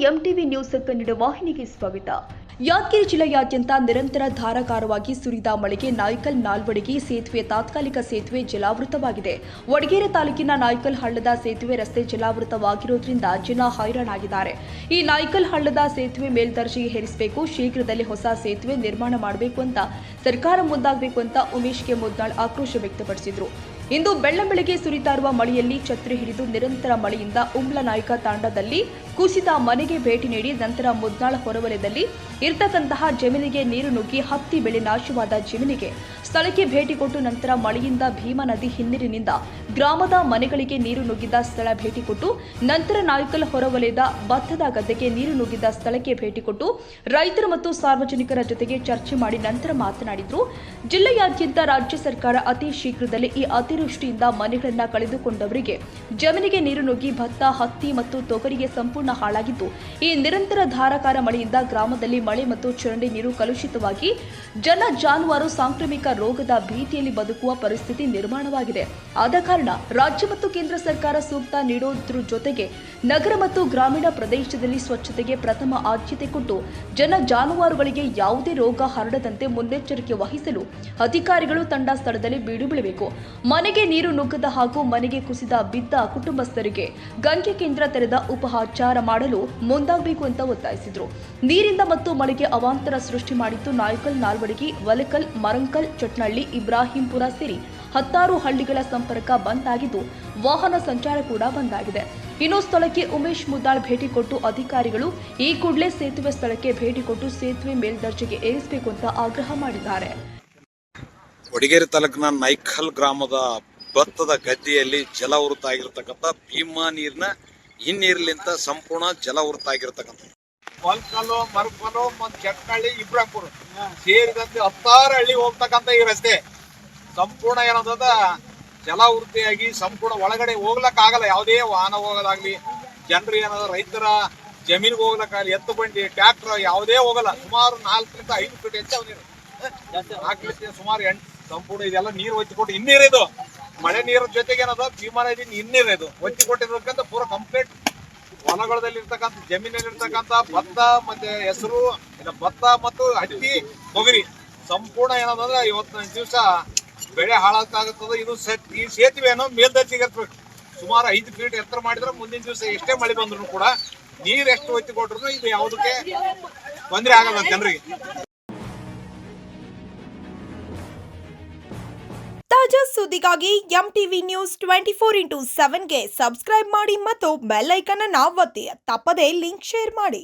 MTV news Kannada ವಾಹಿನಿಗೆ ಸ್ವಾಗತ. ಯಾದಗಿರಿ ಜಿಲ್ಲೆಯಾದ್ಯಂತ ನಿರಂತರ ಧಾರಾಕಾರವಾಗಿ ಸುರಿದ ಮಳೆಗೆ ನಾಯ್ಕಲ್ ನಾಲ್ವಡಿಗೆ ಸೇತುವೆ ತಾತ್ಕಾಲಿಕ ಸೇತುವೆ ಜಲಾವೃತವಾಗಿದೆ. ವಡಗೇರೆ ತಾಲೂಕಿನ ನಾಯ್ಕಲ್ ಹಳ್ಳದ ಸೇತುವೆ ರಸ್ತೆ ಜಲಾವೃತವಾಗಿರುವುದರಿಂದ ಜನ ಹೈರಾಣಾಗಿದ್ದಾರೆ. ಈ ನಾಯ್ಕಲ್ ಹಳ್ಳದ ಸೇತುವೆ ಮೇಲ್ದರ್ಜೆಗೆ ಹೇರಿಸಬೇಕು, ಶೀಘ್ರದಲ್ಲೇ ಹೊಸ ಸೇತುವೆ ನಿರ್ಮಾಣ ಮಾಡಬೇಕು ಅಂತ ಸರ್ಕಾರ ಮುಂದಾಗಬೇಕು ಅಂತ ಉಮೇಶ್ ಕೆ ಮುದ್ನಾಳ್ ಆಕ್ರೋಶ ವ್ಯಕ್ತಪಡಿಸಿದರು. ಇಂದು ಬೆಳ್ಳಂಬೆಳಗ್ಗೆ ಸುರಿತಾ ಇರುವ ಮಳೆಯಲ್ಲಿ ಛತ್ರಿ ಹಿಡಿದು ನಿರಂತರ ಮಳೆಯಿಂದ ಉಂಬ್ಲನಾಯ್ಕ ತಾಂಡದಲ್ಲಿ ಕುಸಿದ ಮನೆಗೆ ಭೇಟಿ ನೀಡಿ ನಂತರ ಮುದ್ನಾಳ್ ಹೊರವಲಯದಲ್ಲಿ ಇರತಕ್ಕಂತಹ ಜಮೀನಿಗೆ ನೀರು ನುಗ್ಗಿ ಹತ್ತಿ ಬೆಳೆ ನಾಶವಾದ ಜಮೀನಿಗೆ ಸ್ಥಳಕ್ಕೆ ಭೇಟಿ ಕೊಟ್ಟು ನಂತರ ಮಳೆಯಿಂದ ಭೀಮಾ ನದಿ ಹಿನ್ನೀರಿನಿಂದ ಗ್ರಾಮದ ಮನೆಗಳಿಗೆ ನೀರು ನುಗ್ಗಿದ್ದ ಸ್ಥಳ ಭೇಟಿ ಕೊಟ್ಟು ನಂತರ ನಾಯ್ಕಲ್ ಹೊರವಲಯದ ಭತ್ತದ ಗದ್ದೆಗೆ ನೀರು ನುಗ್ಗಿದ್ದ ಸ್ಥಳಕ್ಕೆ ಭೇಟಿ ಕೊಟ್ಟು ರೈತರು ಮತ್ತು ಸಾರ್ವಜನಿಕರ ಜೊತೆಗೆ ಚರ್ಚೆ ಮಾಡಿ ನಂತರ ಮಾತನಾಡಿದರು. ಜಿಲ್ಲೆಯಾದ್ಯಂತ ರಾಜ್ಯ ಸರ್ಕಾರ ಅತಿ ಶೀಘ್ರದಲ್ಲೇ ಈ ಅತಿವೃಷ್ಟಿಯಿಂದ ಮನೆಗಳನ್ನು ಕಳೆದುಕೊಂಡವರಿಗೆ ಜಮೀನಿಗೆ ನೀರು ನುಗ್ಗಿ ಭತ್ತ, ಹತ್ತಿ ಮತ್ತು ತೊಗರಿಗೆ ಸಂಪೂರ್ಣ ಹಾಳಾಗಿದ್ದು, ಈ ನಿರಂತರ ಧಾರಾಕಾರ ಮಳೆಯಿಂದ ಗ್ರಾಮದಲ್ಲಿ ಮಳೆ ಮತ್ತು ಚರಂಡಿ ನೀರು ಕಲುಷಿತವಾಗಿ ಜನ ಜಾನುವಾರು ಸಾಂಕ್ರಾಮಿಕ ರೋಗದ ಭೀತಿಯಲ್ಲಿ ಬದುಕುವ ಪರಿಸ್ಥಿತಿ ನಿರ್ಮಾಣವಾಗಿದೆ. ಆದ ಕಾರಣ ರಾಜ್ಯ ಮತ್ತು ಕೇಂದ್ರ ಸರ್ಕಾರ ಸೂಕ್ತ ನೀಡೋದ್ರ ಜೊತೆಗೆ ನಗರ ಮತ್ತು ಗ್ರಾಮೀಣ ಪ್ರದೇಶದಲ್ಲಿ ಸ್ವಚ್ಛತೆಗೆ ಪ್ರಥಮ ಆದ್ಯತೆ ಕೊಟ್ಟು ಜನ ಜಾನುವಾರುಗಳಿಗೆ ಯಾವುದೇ ರೋಗ ಹರಡದಂತೆ ಮುನ್ನೆಚ್ಚರಿಕೆ ವಹಿಸಲು ಅಧಿಕಾರಿಗಳು ತಂಡ ಸ್ಥಳದಲ್ಲಿ ಬೀಡು ಬಿಡಬೇಕು. ಮನೆಗೆ ನೀರು ನುಗ್ಗದ ಹಾಗೂ ಮನೆಗೆ ಕುಸಿದ ಬಿದ್ದ ಕುಟುಂಬಸ್ಥರಿಗೆ ಗಂಗೆ ಕೇಂದ್ರ ತೆರೆದ ಉಪಹಾಚಾರ ಮಾಡಲು ಮುಂದಾಗಬೇಕು ಅಂತ ಒತ್ತಾಯಿಸಿದರು. ನೀರಿಂದ ಮತ್ತು ಮಳೆಗೆ ಅವಾಂತರ ಸೃಷ್ಟಿ ಮಾಡಿದ್ದು ನಾಯ್ಕಲ್, ನಾಲ್ವಡಿಗೆ, ವಲಕಲ್, ಮರಂಕಲ್, ಚಟ್ನಳ್ಳಿ, ಇಬ್ರಾಹಿಂಪುರ ಸೇರಿ 10 ಹಳ್ಳಿಗಳ ಸಂಪರ್ಕ ಬಂದ್ ಆಗಿದ್ದು, ವಾಹನ ಸಂಚಾರ ಕೂಡ ಬಂದ್ ಆಗಿದೆ. ಇನ್ನು ಸ್ಥಳಕ್ಕೆ ಉಮೇಶ್ ಮುದ್ನಾಳ್ ಭೇಟಿ ಕೊಟ್ಟು ಅಧಿಕಾರಿಗಳು ಈ ಕೂಡಲೇ ಸೇತುವೆ ಸ್ಥಳಕ್ಕೆ ಭೇಟಿ ಕೊಟ್ಟು ಸೇತುವೆ ಮೇಲ್ದರ್ಜೆಗೆ ಏರಿಸಬೇಕು ಅಂತ ಆಗ್ರಹ ಮಾಡಿದ್ದಾರೆ. ವಡಗೇರಿ ತಾಲೂಕಿನ ನಾಯ್ಕಲ್ ಗ್ರಾಮದ ಭತ್ತದ ಗದ್ದೆಯಲ್ಲಿ ಜಲಾವೃತ ಆಗಿರತಕ್ಕಂಥ ಭೀಮಾ ನೀರಿನ ಹಿನ್ನೀರಿಲಿಂದ ಸಂಪೂರ್ಣ ಜಲಾವೃತ ಆಗಿರತಕ್ಕಂಥ ವಲ್ಕಲ್ಲು, ಮರಕಲ್ಲು ಮತ್ತು ಚಟ್ನಳ್ಳಿ, ಇಬ್ರಾಹಿಂಪುರ ಸೇರಿದಂತೆ 10 ಹಳ್ಳಿ ಹೋಗ್ತಕ್ಕಂಥ ಈ ರಸ್ತೆ ಸಂಪೂರ್ಣ ಏನಂತಂದ ಜಲಾವೃತಿಯಾಗಿ ಸಂಪೂರ್ಣ ಒಳಗಡೆ ಹೋಗ್ಲಕ್ಕಾಗಲ್ಲ. ಯಾವುದೇ ವಾಹನ ಹೋಗೋದಾಗ್ಲಿ, ಜನರು ಏನಾದ್ರು ರೈತರ ಜಮೀನಿಗೆ ಹೋಗ್ಲಕ್ಕಾಗಲಿ, ಎತ್ತು ಬಂಡಿ, ಟ್ರ್ಯಾಕ್ಟರ್ ಯಾವುದೇ ಹೋಗಲ್ಲ. ಸುಮಾರು 4 ರಿಂದ 5 ಫೀಟ್ ಹೆಚ್ಚು ನೀರು, 4 ರಿಂದ ಸುಮಾರು 8 ಸಂಪೂರ್ಣ ಇದೆಲ್ಲ ನೀರು ಒತ್ತಿಕೊಟ್ಟು ಹಿನ್ನೀರಿದು ಮಳೆ ನೀರ ಜೊತೆಗೆ ಏನದ ಭೀಮಾ ನದಿ ಹಿನ್ನೀರಿದು ಒತ್ತಿಕೊಟ್ಟಿರೋದಕ್ಕಂತ ಪೂರ ಕಂಪ್ಲೀಟ್ ಹೊಲಗಳಲ್ಲಿ ಇರ್ತಕ್ಕಂಥ ಜಮೀನಲ್ಲಿ ಇರ್ತಕ್ಕಂಥ ಭತ್ತ ಮತ್ತೆ ಹೆಸರು, ಭತ್ತ ಮತ್ತು ಹತ್ತಿ, ತೊಗರಿ ಸಂಪೂರ್ಣ ಏನಂದ್ರೆ ಇವತ್ತಿನ ದಿವಸ ಬೆಳೆ ಹಾಳಾಗ್ತಾಗುತ್ತದೆ. ಇದು ಈ ಸೇತುವೆಯನ್ನು ಮೇಲ್ದರ್ಜೆಗೆ ಎತ್ತಬೇಕು. ಸುಮಾರು 5 ಫೀಟ್ ಎತ್ತರ ಮಾಡಿದ್ರೆ ಮುಂದಿನ ದಿವಸ ಎಷ್ಟೇ ಮಳೆ ಬಂದ್ರು ಕೂಡ ನೀರು ಎಷ್ಟು ಒತ್ತಿಕೊಟ್ರು ಇದು ಯಾವುದಕ್ಕೆ ತೊಂದರೆ ಆಗಲ್ಲ ಜನರಿಗೆ. ತಾಜಾ ಸುದ್ದಿಗಾಗಿ ಎಂಟಿವಿ ನ್ಯೂಸ್ 24x7ಗೆ ಸಬ್ಸ್ಕ್ರೈಬ್ ಮಾಡಿ ಮತ್ತು ಬೆಲ್ ಐಕಾನ್ ಅನ್ನು ಒತ್ತಿ. ತಪ್ಪದೇ ಲಿಂಕ್ ಶೇರ್ ಮಾಡಿ.